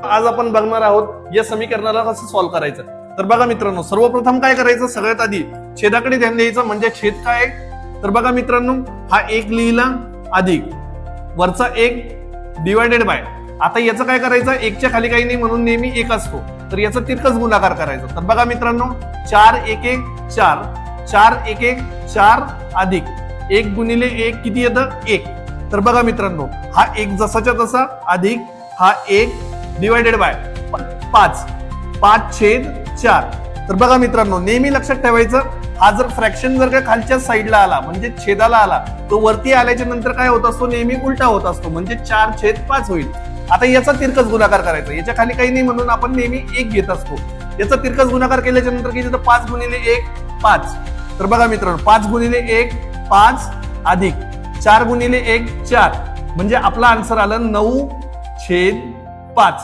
आज आपण बघणार आहोत या समीकरणाला कसं सॉल्व्ह करायचं। तर बघा मित्रांनो, सर्वप्रथम काय करायचं, सगळ्यात आधी छेदाकडे ध्यान द्यायचं। म्हणजे छेद काय, तर बघा मित्रांनो, हा 1 लिहिला अधिक वरचा 1 डिवायडेड बाय, आता याचं काय करायचं, 1च्या खाली काही नाही म्हणून नेहमी 1 असतो, तर याचा तिरकस गुणाकार करायचा। तर बघा मित्रांनो, 4 1 1 4, 4 1 1 4 अधिक 1 गुणिले 1 किती येतं, 1। तर बघा मित्रांनो, हा 1 जसाच्या तसा अधिक हा 1 डिवायडेड बाय 5, 5/4। तर बघा मित्रांनो, नेहमी लक्षात ठेवायचं, हा जर फ्रॅक्शन जर का खालच्या साईडला आला म्हणजे छेदाला आला, तो वरती आल्याच्या नंतर काय होत असतो, नेहमी उलटा होत असतो, म्हणजे 4/5 होईल। आता याचा तिरकस गुणाकार करायचा, याच्या खाली काही नाही म्हणून आपण नेहमी 1 घेत असतो। याचा तिरकस गुणाकार केल्याच्या नंतर किती येतं, 5 गुणिले 1 5। तर बघा मित्रांनो, 5 गुणिले 1 5 अधिक 4 गुणिले 1 4, म्हणजे आपला आन्सर आलं 9/5।